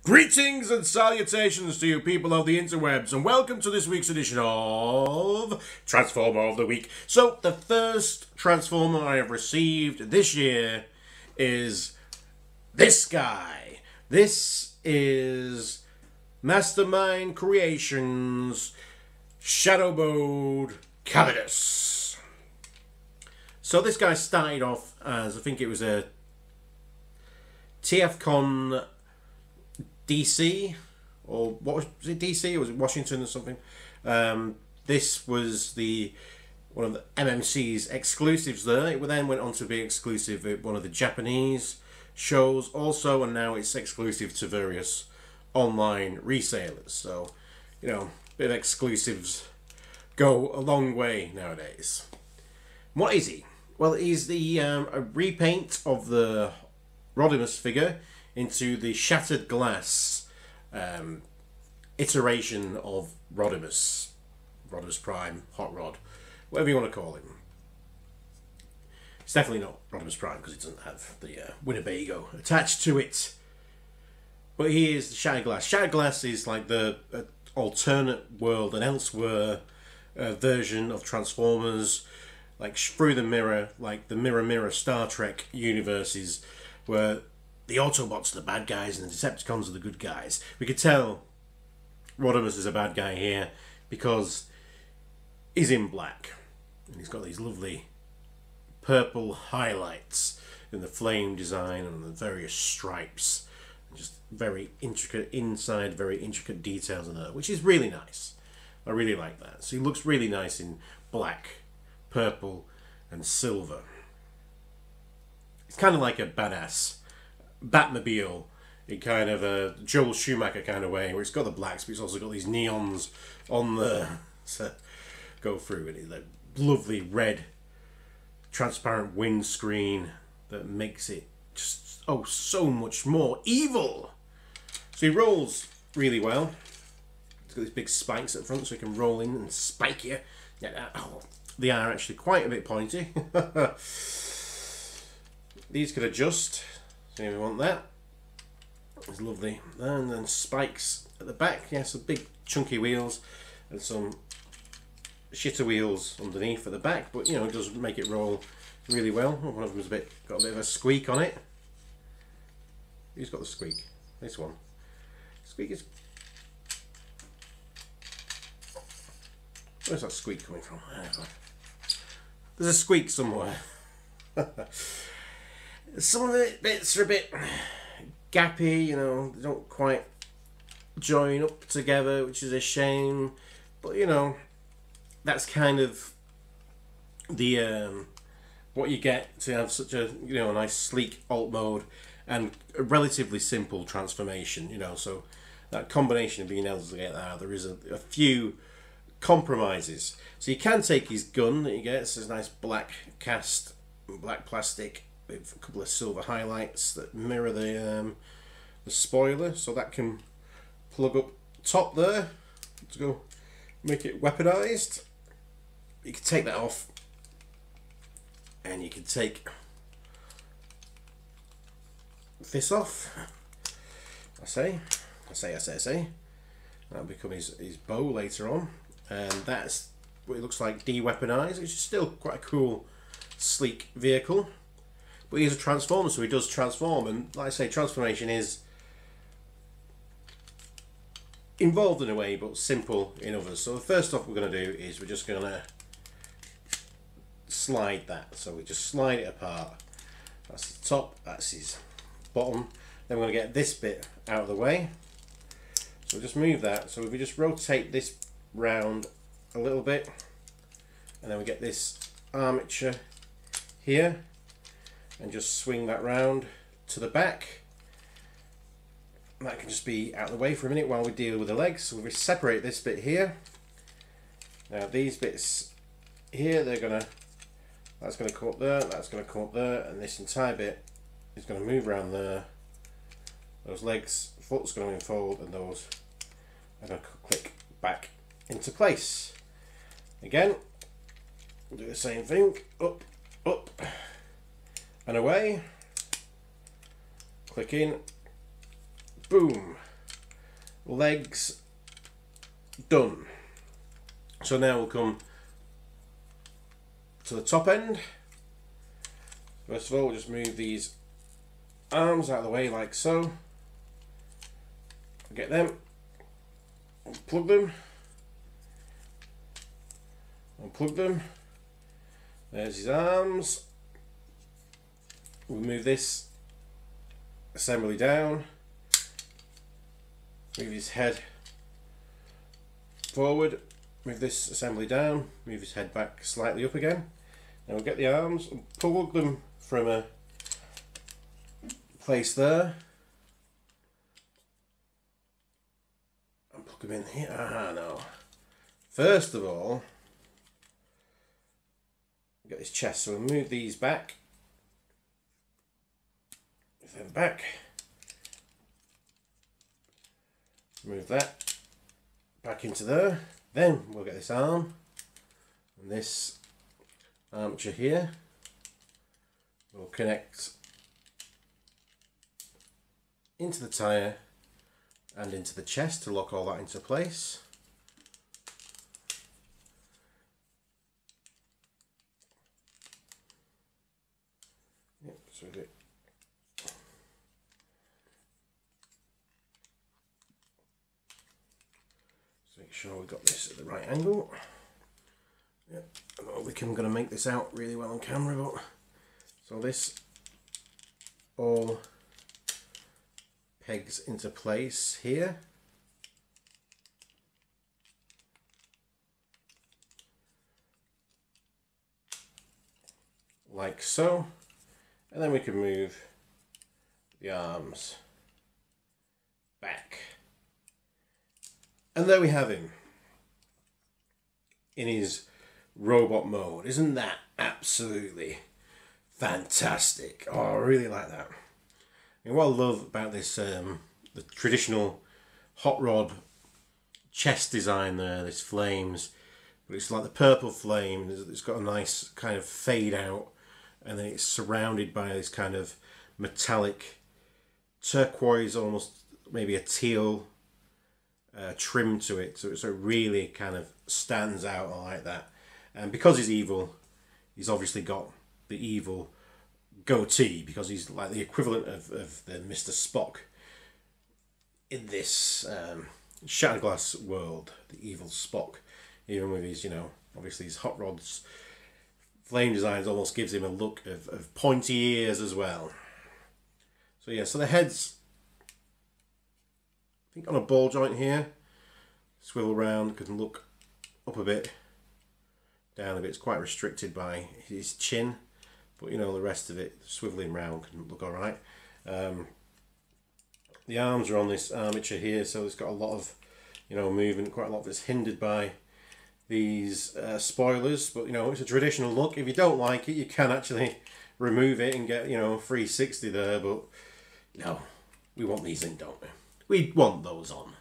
Greetings and salutations to you people of the interwebs, and welcome to this week's edition of Transformer of the Week. So, the first Transformer I have received this year is this guy. This is Mastermind Creations Shadow Ghost Calidus. So this guy started off as, I think it was a TFCon DC, or what was it, DC, or was it Washington or something? This was one of the MMC's exclusives there. It then went on to be exclusive at one of the Japanese shows also, and now it's exclusive to various online resellers. So, you know, a bit of exclusives go a long way nowadays. What is he? Well, he's the a repaint of the Rodimus figure into the shattered glass iteration of Rodimus Prime, Hot Rod, whatever you want to call him. It's definitely not Rodimus Prime because it doesn't have the Winnebago attached to it. But he is the Shattered Glass. Shattered Glass is like the alternate world, an elsewhere version of Transformers, like through the mirror, like the Mirror Star Trek universes, where the Autobots are the bad guys and the Decepticons are the good guys. We could tell Rodimus is a bad guy here because he's in black and he's got these lovely purple highlights in the flame design and the various stripes, and just very intricate inside, very intricate details on it, which is really nice. I really like that. So he looks really nice in black, purple and silver. It's kind of like a badass Batmobile in kind of a Joel Schumacher kind of way, where it's got the blacks but it's also got these neons on the to go through it. It's a lovely red transparent windscreen that makes it just so much more evil. So he rolls really well. He's got these big spikes at the front so he can roll in and spike you. Yeah, they are actually quite a bit pointy. These could adjust. So we want that. It's lovely. And then spikes at the back. Yeah, some big chunky wheels and some shitter wheels underneath at the back. But you know, it does make it roll really well. One of them's got a bit of a squeak on it. Who's got the squeak? This one. Squeak is. Where's that squeak coming from? There's a squeak somewhere. Some of the bits are a bit gappy, you know, they don't quite join up together, which is a shame. But you know, that's kind of the what you get to have such a, you know, a nice sleek alt mode and a relatively simple transformation, you know. So that combination of being able to get that, there is a few compromises. So you can take his gun that you get. It's this nice black cast, black plastic with a couple of silver highlights that mirror the spoiler, so that can plug up top there to go make it weaponized. You can take that off, and you can take this off. I say. That'll become his bow later on, and that's what it looks like de-weaponized, which is still quite a cool, sleek vehicle. But he's a transformer, so he does transform, and like I say, transformation is involved in a way, but simple in others. So the first stuff we're going to do is we're just going to slide that. So we just slide it apart. That's the top, that's his bottom. Then we're going to get this bit out of the way. So we'll just move that. So if we just rotate this round a little bit, and then we get this armature here, and just swing that round to the back. And that can just be out of the way for a minute while we deal with the legs. So we separate this bit here. Now these bits here, that's going to come up there, that's going to come up there, and this entire bit is going to move around there. Those legs, foot's going to unfold, and those are going to click back into place. Again, we'll do the same thing, up, and away. Click in, boom, legs done. So now we'll come to the top end. First of all, we'll just move these arms out of the way like so. Get them, plug them, unplug them. There's his arms. We'll move this assembly down, move his head forward, move this assembly down, move his head back slightly up again. Now we'll get the arms and plug them from a place there and plug them in here. No. First of all, get his chest, so we'll move these back. Move them back. Move that back into there. Then we'll get this arm and this armature here. We'll connect into the tyre and into the chest to lock all that into place. Yep, so we make sure we got this at the right angle. Yep, I don't think I'm going to make this out really well on camera, but so this all pegs into place here. Like so. And then we can move the arms back. And there we have him in his robot mode. Isn't that absolutely fantastic? Oh, I really like that. And what I love about this, the traditional hot rod chest design there, this flames, but it's like the purple flame, it's got a nice kind of fade out, and then it's surrounded by this kind of metallic turquoise, almost maybe a teal trim to it, so it really kind of stands out. I like that. And because he's evil, he's obviously got the evil goatee, because he's like the equivalent of the Mr. Spock in this Shattered Glass world, the evil Spock, even with his, you know, obviously his hot rods flame designs almost gives him a look of pointy ears as well. So yeah, so the head's, I think, on a ball joint here, swivel around, can look up a bit, down a bit. It's quite restricted by his chin, but you know, the rest of it swiveling round can look alright. The arms are on this armature here, so it's got a lot of, you know, movement. Quite a lot of it's hindered by these spoilers, but you know, it's a traditional look. If you don't like it, you can actually remove it and get, you know, 360 there, but no, we want these in, don't we? We want those on.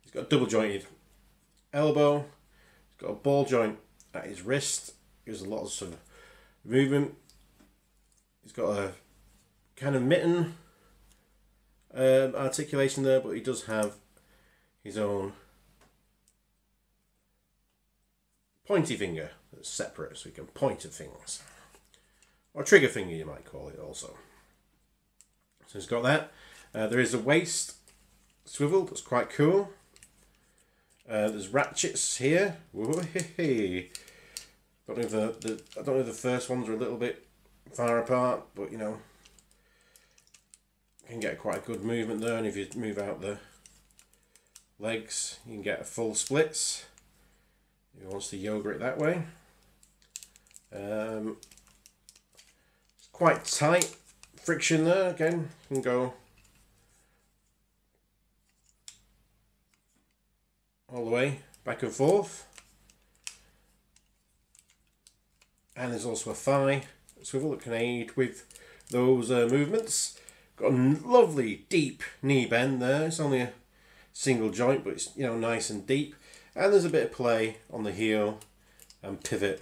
He's got a double jointed elbow, he's got a ball joint at his wrist, gives a lot of sort of movement. He's got a kind of mitten articulation there, but he does have his own pointy finger that's separate, so he can point at things. Or trigger finger, you might call it also. So he's got that. There is a waist swivel that's quite cool. There's ratchets here. Whoa-hee-hee. I don't know if the first ones are a little bit far apart, but you know, you can get quite a good movement there, and if you move out the legs, you can get a full splits. If he wants to yoga it that way. It's quite tight friction there. Again, you can go all the way back and forth. And there's also a thigh swivel that can aid with those movements. Got a lovely deep knee bend there. It's only a single joint, but it's, you know, nice and deep. And there's a bit of play on the heel and pivot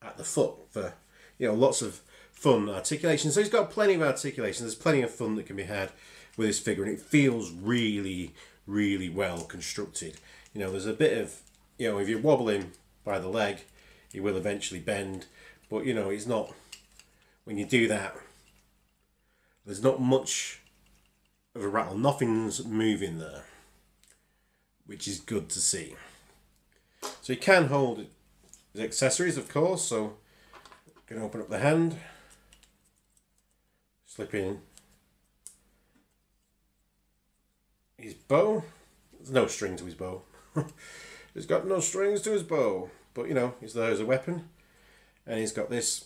at the foot for, you know, lots of fun articulation. So he's got plenty of articulation. There's plenty of fun that can be had with this figure, and it feels really, really well constructed. You know, there's a bit of, you know, if you wobble him by the leg, he will eventually bend, but you know, it's not, when you do that, there's not much of a rattle, nothing's moving there, which is good to see. So you can hold his accessories, of course, so you can open up the hand, slip in his bow. There's no string to his bow. He's got no strings to his bow, but you know, he's there as a weapon. And he's got this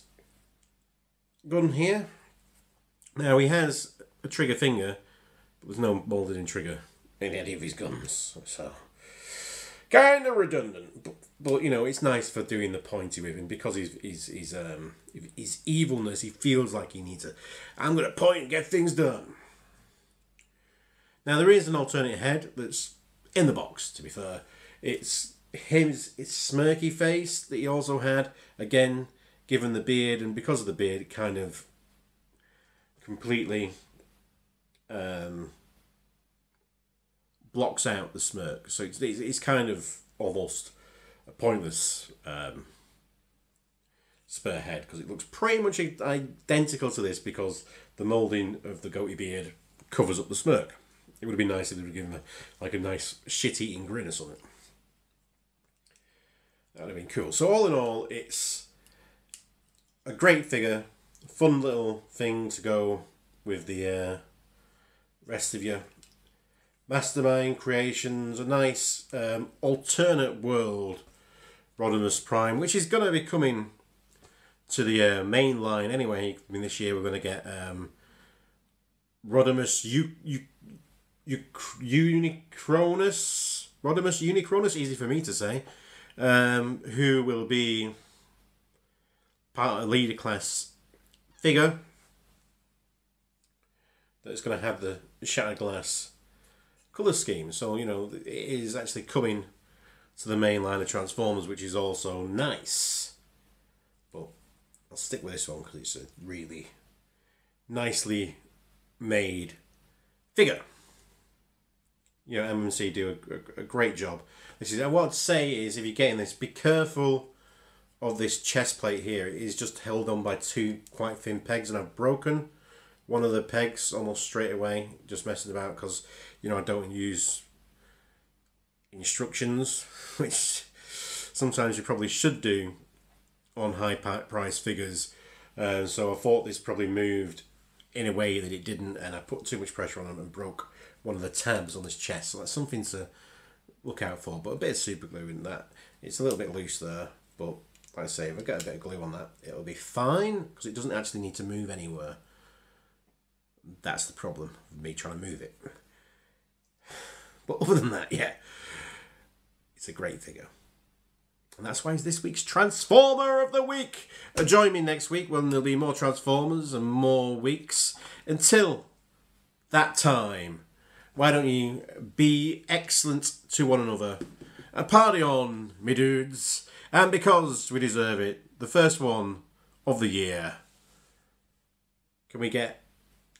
gun here. Now he has a trigger finger, but there's no moulded in trigger in any of his guns, so kind of redundant. But you know, it's nice for doing the pointy with him, because his evilness, he feels like he needs I'm going to point and get things done. Now there is an alternate head that's in the box, to be fair. It's his smirky face that he also had, again, given the beard, and because of the beard, it kind of completely blocks out the smirk. So it's kind of almost a pointless spare head, because it looks pretty much identical to this, because the moulding of the goatee beard covers up the smirk. It would have been nice if they would have given like a nice shit-eating grin or something. That would have been cool. So all in all, it's a great figure, a fun little thing to go with the rest of your Mastermind creations. A nice alternate world Rodimus Prime, which is going to be coming to the main line anyway. I mean, this year we're going to get Rodimus Unicronus, easy for me to say, who will be part of a leader class figure that's going to have the shattered glass colour scheme. So, you know, it is actually coming to the main line of Transformers, which is also nice. But I'll stick with this one because it's a really nicely made figure. You know, MMC do a great job. This is what I'd say is, if you're getting this, be careful of this chest plate here. It is just held on by two quite thin pegs, and I've broken one of the pegs almost straight away, just messing about, because, you know, I don't use instructions, which sometimes you probably should do on high price figures. So I thought this probably moved in a way that it didn't, and I put too much pressure on them and broke one of the tabs on this chest. So that's something to look out for. But a bit of super glue in that. It's a little bit loose there, but like I say, if I get a bit of glue on that, it'll be fine, because it doesn't actually need to move anywhere. That's the problem with me trying to move it. But other than that, yeah, it's a great figure. And that's why it's this week's Transformer of the Week. Join me next week when there'll be more Transformers and more weeks. Until that time, why don't you be excellent to one another and party on, me dudes. And because we deserve it, the first one of the year. Can we get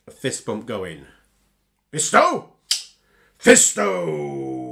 a fist bump going? Fisto! Fisto!